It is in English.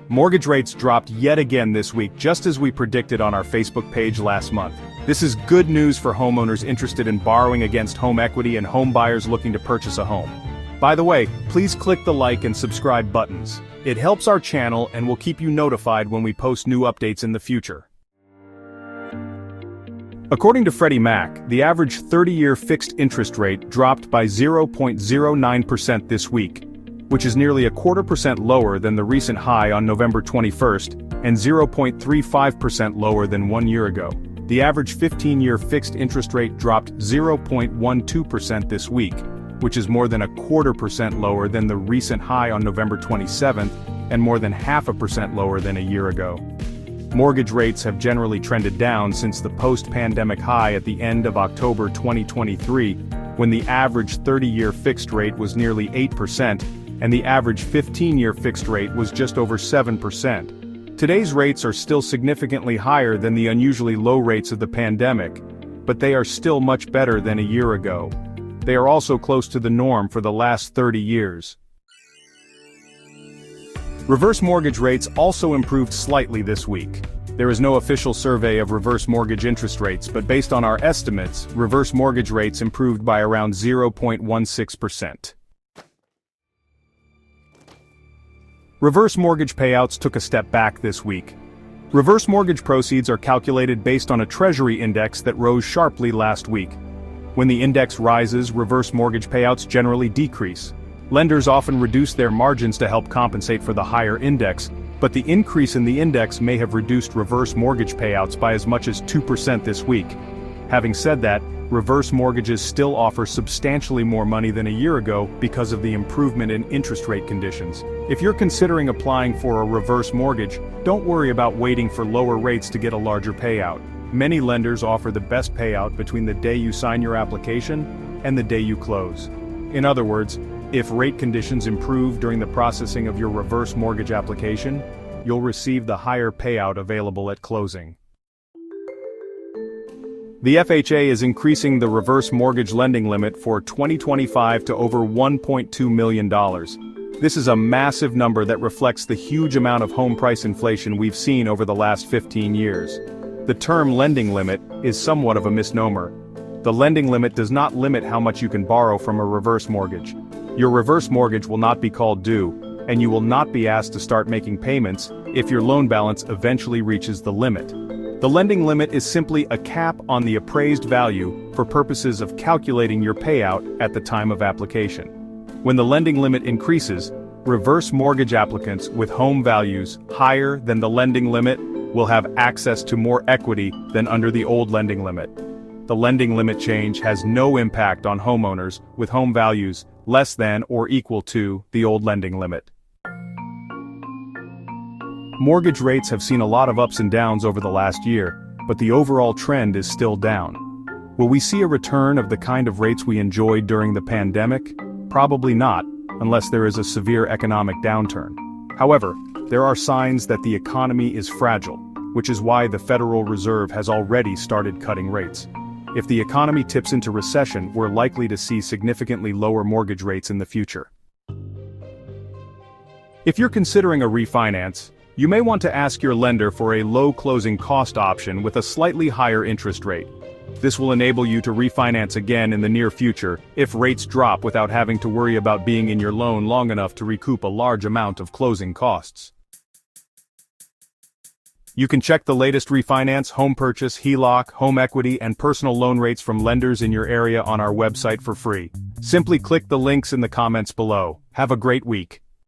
Mortgage rates dropped yet again this week, just as we predicted on our Facebook page last month. This is good news for homeowners interested in borrowing against home equity and home buyers looking to purchase a home. By the way, please click the like and subscribe buttons. It helps our channel and will keep you notified when we post new updates in the future. According to Freddie Mac, the average 30-year fixed interest rate dropped by 0.09% this week, which is nearly 0.25% lower than the recent high on November 21st, and 0.35% lower than 1 year ago. The average 15-year fixed interest rate dropped 0.12% this week, which is more than 0.25% lower than the recent high on November 27th, and more than 0.5% lower than a year ago. Mortgage rates have generally trended down since the post-pandemic high at the end of October 2023, when the average 30-year fixed rate was nearly 8%, and the average 15-year fixed rate was just over 7%. Today's rates are still significantly higher than the unusually low rates of the pandemic, but they are still much better than a year ago. They are also close to the norm for the last 30 years. Reverse mortgage rates also improved slightly this week. There is no official survey of reverse mortgage interest rates, but based on our estimates, reverse mortgage rates improved by around 0.16%. Reverse mortgage payouts took a step back this week. Reverse mortgage proceeds are calculated based on a Treasury index that rose sharply last week. When the index rises, reverse mortgage payouts generally decrease. Lenders often reduce their margins to help compensate for the higher index, but the increase in the index may have reduced reverse mortgage payouts by as much as 2% this week. Having said that, reverse mortgages still offer substantially more money than a year ago because of the improvement in interest rate conditions. If you're considering applying for a reverse mortgage, don't worry about waiting for lower rates to get a larger payout. Many lenders offer the best payout between the day you sign your application and the day you close. In other words, if rate conditions improve during the processing of your reverse mortgage application, you'll receive the higher payout available at closing. The FHA is increasing the reverse mortgage lending limit for 2025 to over $1.2 million. This is a massive number that reflects the huge amount of home price inflation we've seen over the last 15 years. The term lending limit is somewhat of a misnomer. The lending limit does not limit how much you can borrow from a reverse mortgage. Your reverse mortgage will not be called due, and you will not be asked to start making payments if your loan balance eventually reaches the limit. The lending limit is simply a cap on the appraised value for purposes of calculating your payout at the time of application. When the lending limit increases, reverse mortgage applicants with home values higher than the lending limit will have access to more equity than under the old lending limit. The lending limit change has no impact on homeowners with home values less than or equal to the old lending limit. Mortgage rates have seen a lot of ups and downs over the last year, but the overall trend is still down. Will we see a return of the kind of rates we enjoyed during the pandemic? Probably not, unless there is a severe economic downturn. However, there are signs that the economy is fragile, which is why the Federal Reserve has already started cutting rates. If the economy tips into recession, we're likely to see significantly lower mortgage rates in the future. If you're considering a refinance, you may want to ask your lender for a low closing cost option with a slightly higher interest rate. This will enable you to refinance again in the near future if rates drop without having to worry about being in your loan long enough to recoup a large amount of closing costs. You can check the latest refinance, home purchase, HELOC, home equity, and personal loan rates from lenders in your area on our website for free. Simply click the links in the comments below. Have a great week.